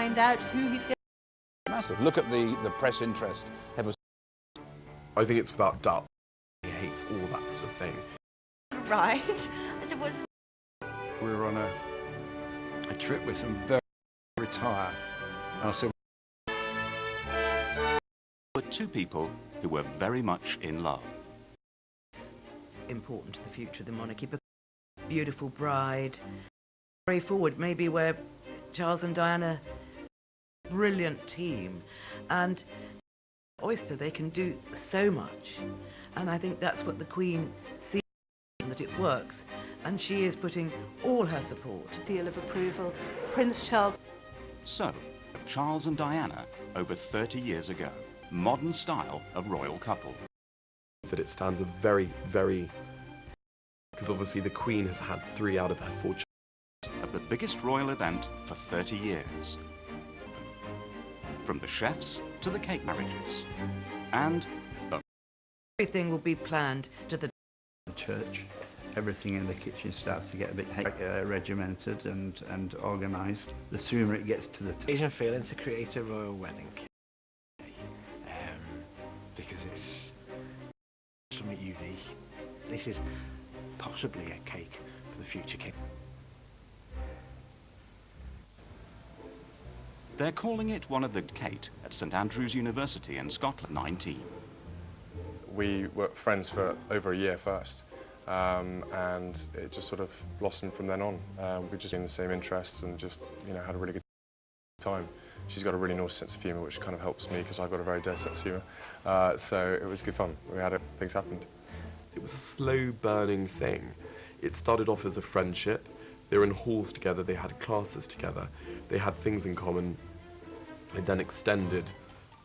find out who he's going to... Massive. Look at the press interest. I think it's without doubt. He hates all that sort of thing. Right. I said, what's... We were on a trip with some very retired, and I said... There were two people who were very much in love. It's important to the future of the monarchy, but beautiful bride, very forward, maybe where Charles and Diana, brilliant team, and Oyster, they can do so much, and I think that's what the Queen sees, that it works, and she is putting all her support. Seal of approval. Prince Charles. So, Charles and Diana, over 30 years ago. Modern style of royal couple. That it stands a very, very... Because obviously the Queen has had 3 out of her 4 children. Of the biggest royal event for 30 years. From the chefs to the cake marriages. And everything will be planned to the church. Everything in the kitchen starts to get a bit regimented and organised. The sooner it gets to the Asian feeling to create a royal wedding. Because it's something unique. This is possibly a cake for the future king. they're calling it one of the Kate at St Andrews University in Scotland 19. We were friends for over a year first, and it just sort of blossomed from then on. We just had the same interests and just, had a really good time. She's got a really nice sense of humour, which kind of helps me because I've got a very dirty sense of humour. So it was good fun. We had it, things happened. It was a slow burning thing. It started off as a friendship. They were in halls together, they had classes together, they had things in common. It then extended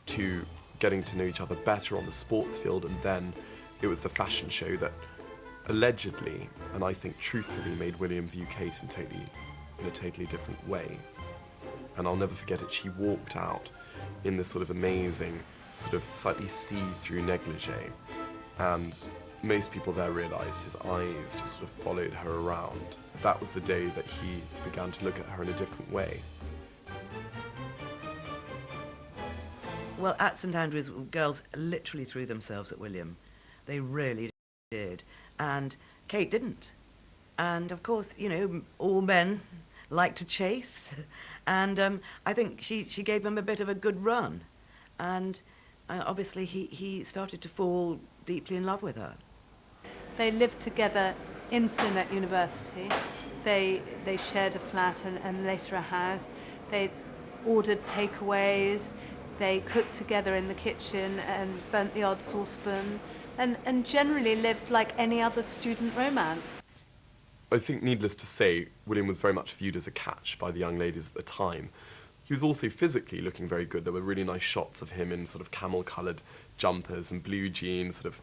to getting to know each other better on the sports field, and then it was the fashion show that allegedly, and I think truthfully, made William view Kate in a totally different way. And I'll never forget it, she walked out in this sort of amazing, sort of slightly see-through negligee, and most people there realised his eyes just sort of followed her around. That was the day that he began to look at her in a different way. Well, at St Andrews, girls literally threw themselves at William. They really did. And Kate didn't. And of course, all men like to chase. And I think she gave him a bit of a good run. And obviously he started to fall deeply in love with her. They lived together in Sinnet University. They shared a flat and later a house. They ordered takeaways. They cooked together in the kitchen and burnt the odd saucepan and generally lived like any other student romance. I think, needless to say, William was very much viewed as a catch by the young ladies at the time. He was also physically looking very good. There were really nice shots of him in sort of camel-coloured jumpers and blue jeans, sort of,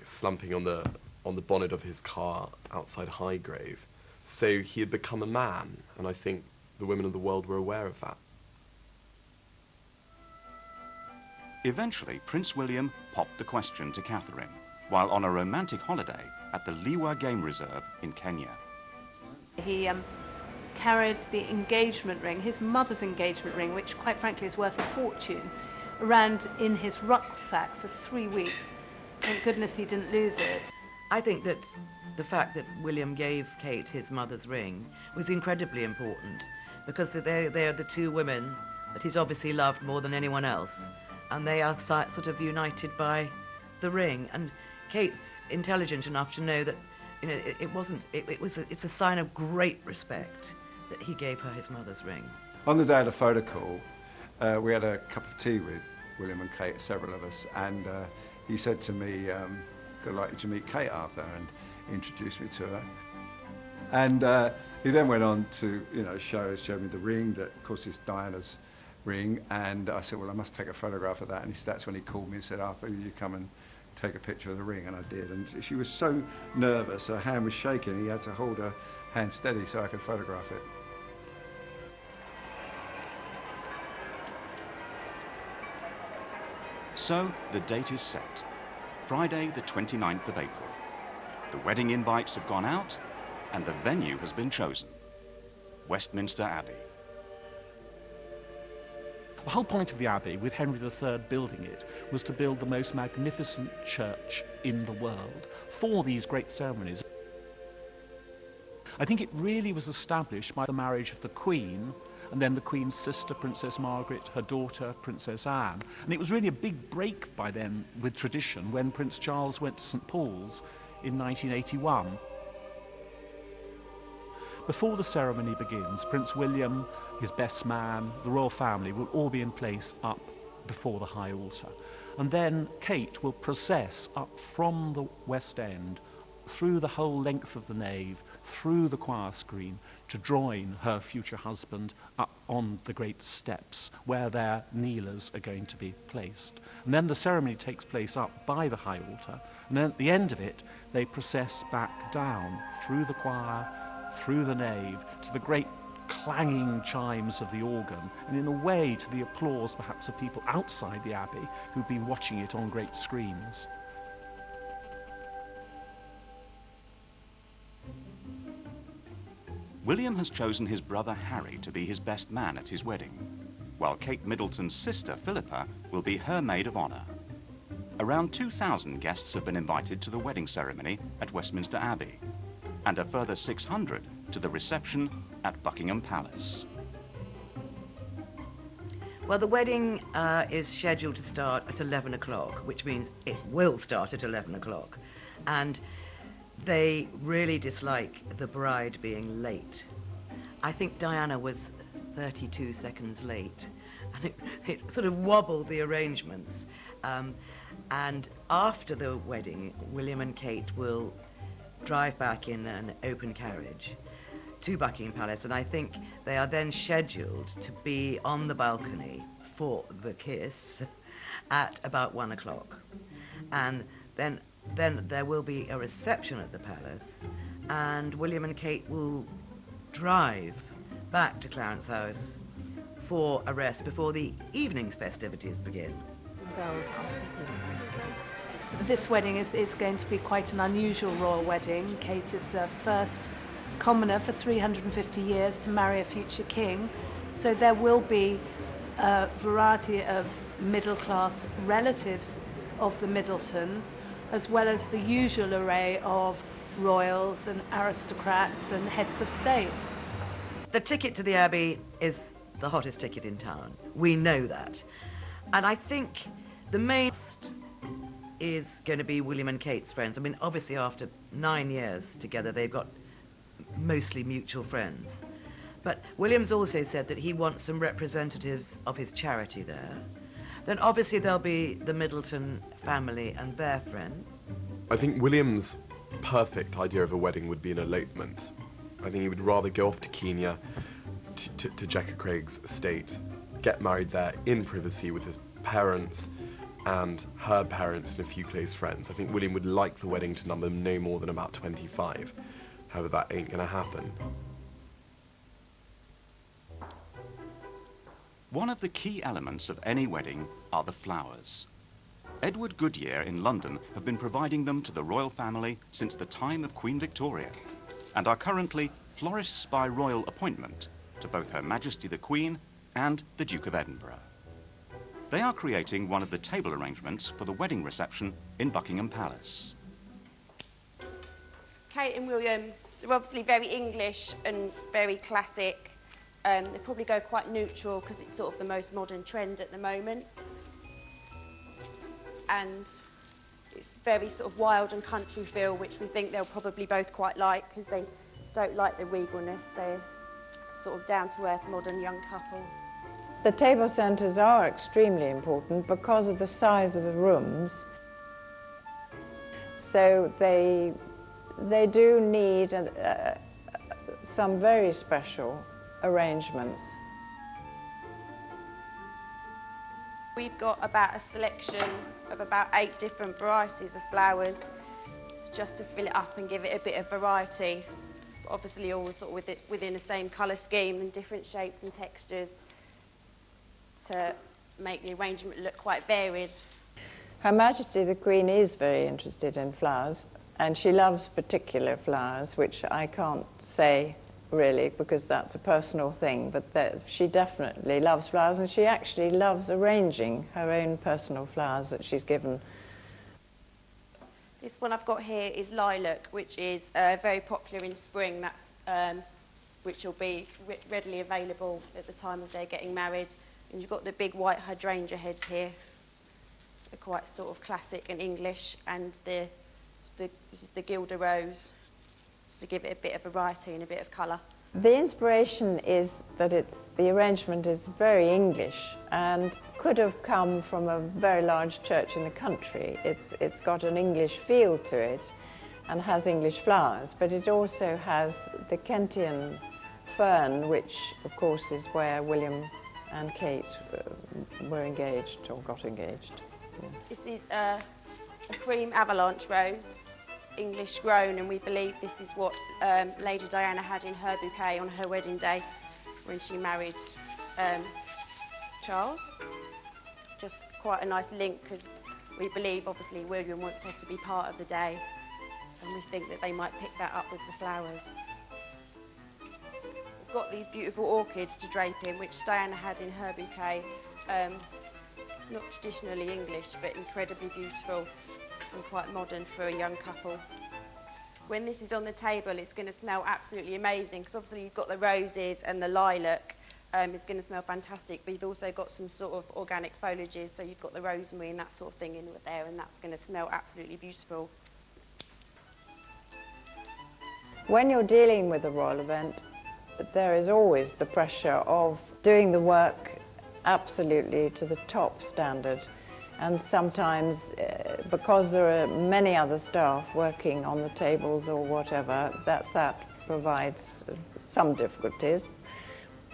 slumping on the bonnet of his car outside Highgrove. So he had become a man, and I think the women of the world were aware of that. Eventually, Prince William popped the question to Catherine while on a romantic holiday at the Liwa Game Reserve in Kenya. He carried the engagement ring, his mother's engagement ring, which quite frankly is worth a fortune, around in his rucksack for 3 weeks. Thank goodness he didn't lose it. I think that the fact that William gave Kate his mother's ring was incredibly important, because they are the two women that he's obviously loved more than anyone else, and they are sort of united by the ring. And Kate's intelligent enough to know that it's a sign of great respect that he gave her his mother's ring. On the day of the photo call, we had a cup of tea with William and Kate, several of us, and he said to me, I'd like you to meet Kate, Arthur, and introduced me to her. And he then went on to, show me the ring that, of course, is Diana's ring. And I said, well, I must take a photograph of that. And that's when he called me and said, Arthur, will you come and take a picture of the ring? And I did. And she was so nervous, her hand was shaking. He had to hold her hand steady so I could photograph it. So the date is set, Friday the 29th of April. The wedding invites have gone out and the venue has been chosen, Westminster Abbey. The whole point of the Abbey, with Henry III building it, was to build the most magnificent church in the world for these great ceremonies. I think it really was established by the marriage of the Queen and then the Queen's sister, Princess Margaret, her daughter, Princess Anne. And it was really a big break by then with tradition when Prince Charles went to St. Paul's in 1981. Before the ceremony begins, Prince William, his best man, the royal family will all be in place up before the high altar. And then Kate will process up from the West End through the whole length of the nave, through the choir screen, to join her future husband up on the great steps where their kneelers are going to be placed. And then the ceremony takes place up by the high altar, and then at the end of it they process back down through the choir, through the nave, to the great clanging chimes of the organ, and in a way to the applause perhaps of people outside the Abbey who've been watching it on great screens. William has chosen his brother Harry to be his best man at his wedding, while Kate Middleton's sister Philippa will be her maid of honour. Around 2,000 guests have been invited to the wedding ceremony at Westminster Abbey, and a further 600 to the reception at Buckingham Palace. Well, the wedding is scheduled to start at 11 o'clock, which means it will start at 11 o'clock. And they really dislike the bride being late. I think Diana was 32 seconds late, and it sort of wobbled the arrangements. And after the wedding, William and Kate will drive back in an open carriage to Buckingham Palace, and I think they are then scheduled to be on the balcony for the kiss at about 1 o'clock. And then there will be a reception at the palace, and William and Kate will drive back to Clarence House for a rest before the evening's festivities begin. This wedding is going to be quite an unusual royal wedding. Kate is the first commoner for 350 years to marry a future king, so there will be a variety of middle-class relatives of the Middletons, as well as the usual array of royals and aristocrats and heads of state. The ticket to the Abbey is the hottest ticket in town. We know that. And I think the main is going to be William and Kate's friends. I mean, obviously after 9 years together, they've got mostly mutual friends. But William's also said that he wants some representatives of his charity there. Then obviously there'll be the Middleton family and their friends. I think William's perfect idea of a wedding would be an elopement. I think he would rather go off to Kenya, to Jacka Craig's estate, get married there in privacy with his parents and her parents and a few close friends. I think William would like the wedding to number no more than about 25. However, that ain't gonna happen. One of the key elements of any wedding are the flowers. Edward Goodyear in London have been providing them to the royal family since the time of Queen Victoria, and are currently florists by royal appointment to both Her Majesty the Queen and the Duke of Edinburgh. They are creating one of the table arrangements for the wedding reception in Buckingham Palace. Kate and William, they're obviously very English and very classic. They probably go quite neutral because it's sort of the most modern trend at the moment. And it's very sort of wild and country feel, which we think they'll probably both quite like because they don't like the regalness. They're sort of down-to-earth modern young couple. The table centres are extremely important because of the size of the rooms. So they do need some very special arrangements. We've got about a selection of about 8 different varieties of flowers just to fill it up and give it a bit of variety. But obviously all sort of within the same colour scheme and different shapes and textures to make the arrangement look quite varied. Her Majesty the Queen is very interested in flowers, and she loves particular flowers, which I can't say really, because that's a personal thing, but she definitely loves flowers, and she actually loves arranging her own personal flowers that she's given. This one I've got here is lilac, which is very popular in spring. That's which will be readily available at the time of their getting married. And you've got the big white hydrangea heads here. They're quite sort of classic and English, and this is the Guelder rose, just to give it a bit of variety and a bit of colour. The inspiration is that the arrangement is very English and could have come from a very large church in the country. It's got an English feel to it and has English flowers, but it also has the Kentian fern, which of course is where William and Kate were engaged or got engaged. Yeah. This is a cream avalanche rose, English grown, and we believe this is what Lady Diana had in her bouquet on her wedding day when she married Charles. Just quite a nice link, because we believe obviously William wants her to be part of the day, and we think that they might pick that up with the flowers. We've got these beautiful orchids to drape in, which Diana had in her bouquet. Not traditionally English, but incredibly beautiful and quite modern for a young couple. When this is on the table, it's going to smell absolutely amazing, because obviously you've got the roses and the lilac. It's going to smell fantastic, but you've also got some sort of organic foliages, so you've got the rosemary and that sort of thing in there, and that's going to smell absolutely beautiful. When you're dealing with a royal event, there is always the pressure of doing the work absolutely to the top standard. And sometimes, because there are many other staff working on the tables or whatever, that provides some difficulties.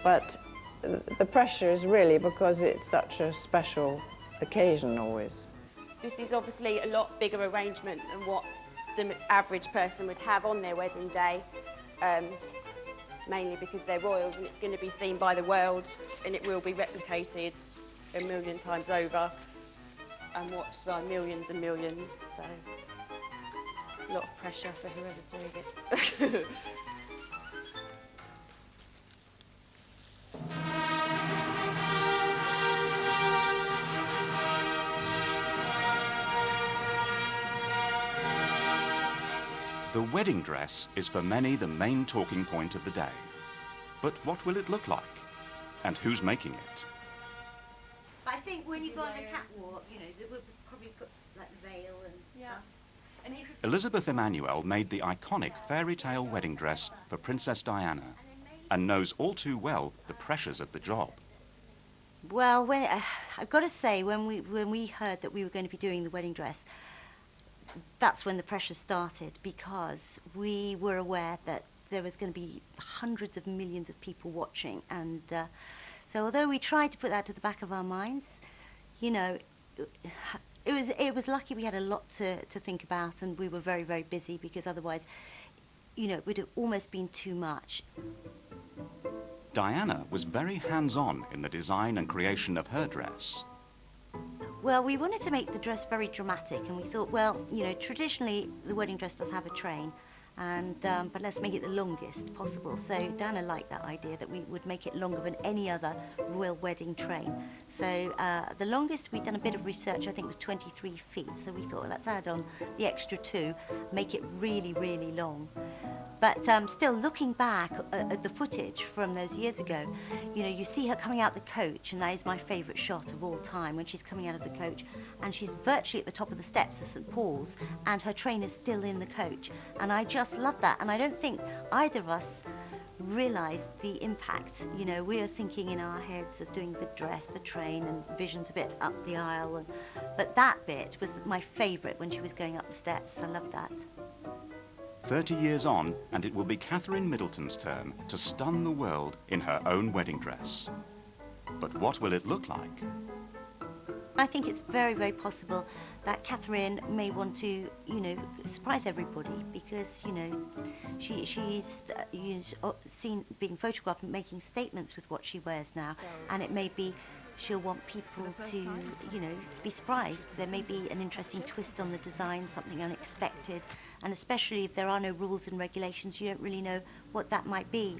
But the pressure is really because it's such a special occasion always. This is obviously a lot bigger arrangement than what the average person would have on their wedding day, mainly because they're royals, and it's going to be seen by the world, and it will be replicated a million times over and watched by millions and millions, so a lot of pressure for whoever's doing it. The wedding dress is for many the main talking point of the day. But what will it look like? And who's making it? I think when you go on the catwalk, you know, they would probably put like the veil and stuff. And Elizabeth Emanuel made the iconic fairy tale wedding dress for Princess Diana and knows all too well the pressures of the job. well, I've got to say, when we heard that we were going to be doing the wedding dress, that's when the pressure started, because we were aware that there was going to be hundreds of millions of people watching, and so although we tried to put that to the back of our minds, you know, it was lucky we had a lot to think about, and we were very, very busy, because otherwise, you know, it would have almost been too much. Diana was very hands-on in the design and creation of her dress. Well, we wanted to make the dress very dramatic, and we thought, well, you know, traditionally the wedding dress does have a train, and but let's make it the longest possible. So Diana liked that idea, that we would make it longer than any other royal wedding train. So the longest, we'd done a bit of research, I think it was 23 feet. So we thought, well, let's add on the extra 2, make it really, really long. But still, looking back at the footage from those years ago, you know, you see her coming out the coach, and that is my favourite shot of all time, when she's coming out of the coach, and she's virtually at the top of the steps of St. Paul's, and her train is still in the coach. And I just love that, and I don't think either of us realised the impact. You know, we were thinking in our heads of doing the dress, the train, and visions a bit up the aisle, but that bit was my favourite, when she was going up the steps. I loved that. 30 years on, and it will be Catherine Middleton's turn to stun the world in her own wedding dress. But what will it look like? I think it's very, very possible that Catherine may want to, you know, surprise everybody, because, you know, she's seen being photographed and making statements with what she wears now, and it may be she'll want people to, you know, be surprised. There may be an interesting twist on the design, something unexpected, and especially if there are no rules and regulations, you don't really know what that might be.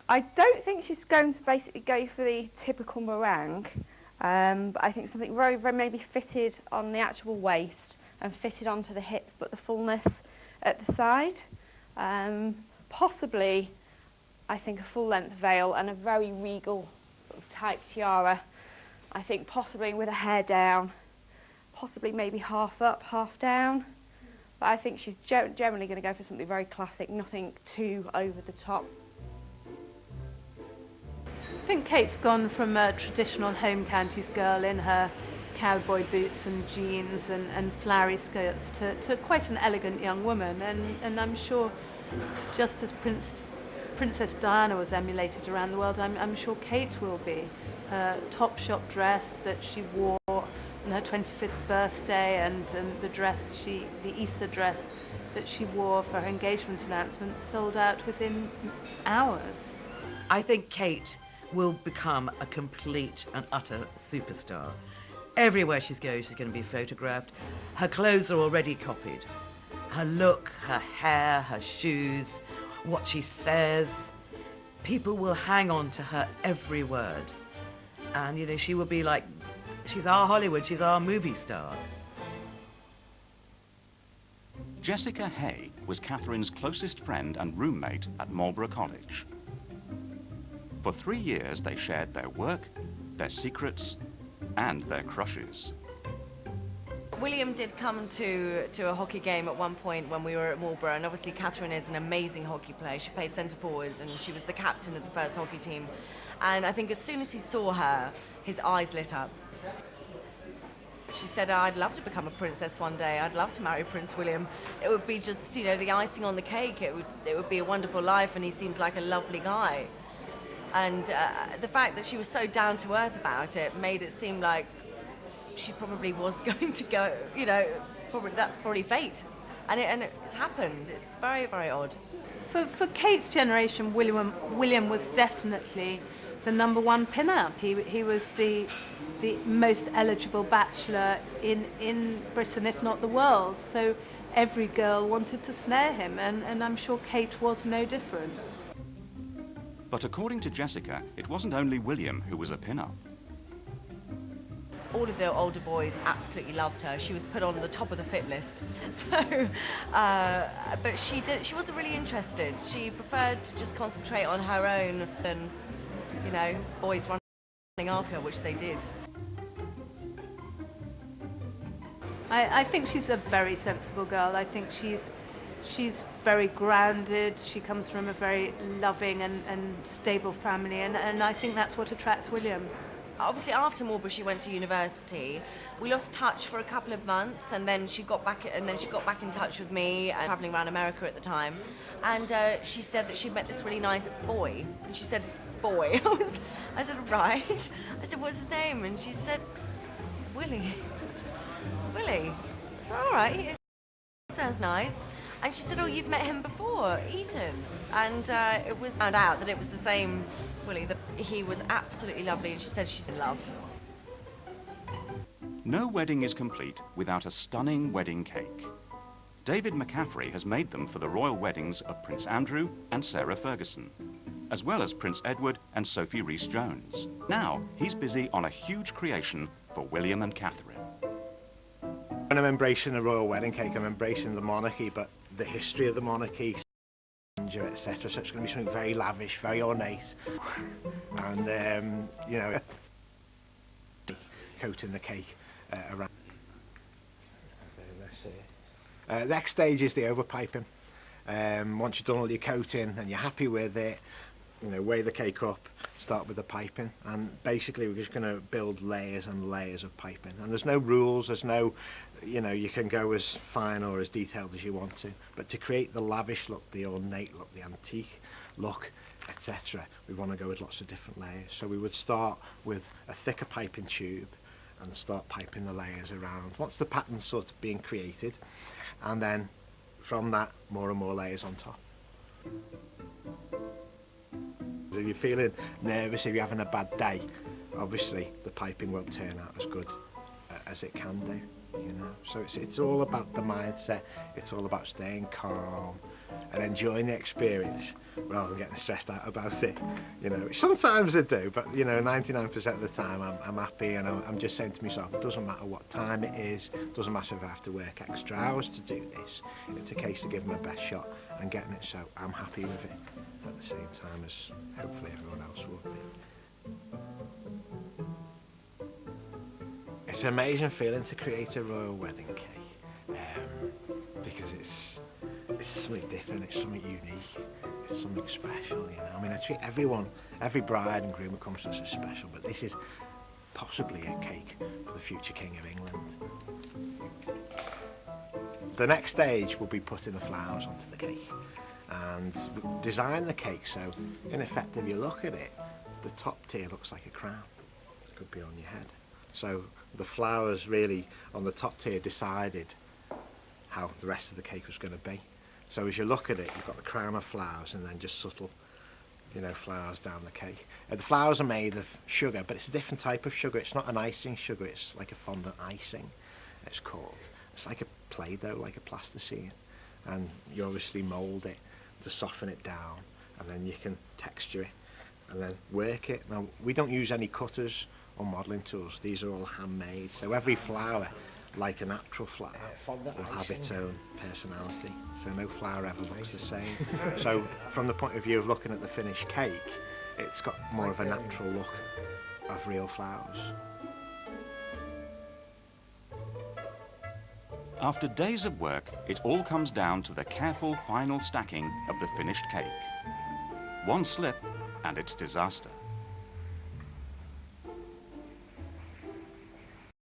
I don't think she's going to basically go for the typical meringue, but I think something very, very maybe fitted on the actual waist and fitted onto the hips, but the fullness at the side. Possibly, I think, a full-length veil and a very regal sort of type tiara. I think possibly with a hair down, possibly maybe half up, half down. But I think she's generally going to go for something very classic, nothing too over the top. I think Kate's gone from a traditional home counties girl in her cowboy boots and jeans and flowery skirts to quite an elegant young woman, and I'm sure just as Princess Diana was emulated around the world, I'm sure Kate will be. Her top-shop dress that she wore on her 25th birthday and the Easter dress that she wore for her engagement announcement sold out within hours. I think Kate will become a complete and utter superstar. Everywhere she goes, she's going to be photographed. Her clothes are already copied. Her look, her hair, her shoes, what she says. People will hang on to her every word. And, you know, she will be like, she's our Hollywood, she's our movie star. Jessica Hay was Catherine's closest friend and roommate at Marlborough College. For 3 years, they shared their work, their secrets, and their crushes. William did come to a hockey game at one point when we were at Marlborough, and obviously Catherine is an amazing hockey player. She played centre forward and she was the captain of the first hockey team. And I think as soon as he saw her, his eyes lit up. She said, I'd love to become a princess one day. I'd love to marry Prince William. It would be just, you know, the icing on the cake. It would be a wonderful life, and he seems like a lovely guy. And the fact that she was so down to earth about it made it seem like she probably was going to go, you know, that's probably fate. And it's happened. It's very, very odd. For Kate's generation, William was definitely the #1 pin-up. He was the most eligible bachelor in Britain, if not the world. So every girl wanted to snare him, and I'm sure Kate was no different. But according to Jessica, it wasn't only William who was a pin-up. All of the older boys absolutely loved her. She was put on the top of the fit list. So, but she wasn't really interested. She preferred to just concentrate on her own than, you know, boys running after her, which they did. I think she's a very sensible girl. I think she's very grounded. She comes from a very loving and stable family, and I think that's what attracts William. Obviously, after Marlborough, she went to university. We lost touch for a couple of months, and then she got back in touch with me, and traveling around America at the time. And she said that she'd met this really nice boy. And she said, "Boy." I said, "Right." I said, "What's his name?" And she said, "Willie." Willie. I said, "All right, he sounds nice." And she said, "Oh, you've met him before, Eton." And it was found out that it was the same Willie, that he was absolutely lovely, and she said she's in love. No wedding is complete without a stunning wedding cake. David McCaffrey has made them for the royal weddings of Prince Andrew and Sarah Ferguson, as well as Prince Edward and Sophie Rhys-Jones. Now he's busy on a huge creation for William and Catherine. When I'm embracing the royal wedding cake, I'm embracing the monarchy, but the history of the monarchy, etc. So it's going to be something very lavish, very ornate, and you know, coating the cake around. The next stage is the overpiping. Once you've done all your coating and you're happy with it, you know, weigh the cake up, start with the piping, and basically we're just going to build layers and layers of piping. And there's no rules, there's no, you know, you can go as fine or as detailed as you want to, but to create the lavish look, the ornate look, the antique look, etc., we want to go with lots of different layers. So we would start with a thicker piping tube and start piping the layers around once the pattern's sort of being created, and then from that more and more layers on top. If you're feeling nervous, if you're having a bad day, obviously the piping won't turn out as good as it can do. you know. So it's all about the mindset. It's all about staying calm and enjoying the experience rather than getting stressed out about it, you know. Sometimes I do, but you know, 99% of the time I'm happy, and I'm just saying to myself, it doesn't matter what time it is, it doesn't matter if I have to work extra hours to do this. It's a case of giving my best shot and getting it, so I'm happy with it at the same time as hopefully everyone else will be. It's an amazing feeling to create a royal wedding cake, because it's something different, it's something unique, it's something special, you know. I mean, I treat everyone, every bride and groom who comes to us as special, but this is possibly a cake for the future King of England. The next stage will be putting the flowers onto the cake, and design the cake so, in effect, if you look at it, the top tier looks like a crown. It could be on your head. So the flowers really on the top tier decided how the rest of the cake was going to be. So as you look at it, you've got the crown of flowers and then just subtle, you know, flowers down the cake. The flowers are made of sugar, but it's a different type of sugar. It's not an icing sugar, it's like a fondant icing, it's called. It's like a Play-Doh, like a plasticine. And you obviously mould it to soften it down, and then you can texture it and then work it. Now, we don't use any cutters or modelling tools. These are all handmade. So every flower, like a natural flower, will have its own personality. So no flower ever looks the same. So from the point of view of looking at the finished cake, it's got more of a natural look of real flowers. After days of work, it all comes down to the careful final stacking of the finished cake. One slip and it's disaster.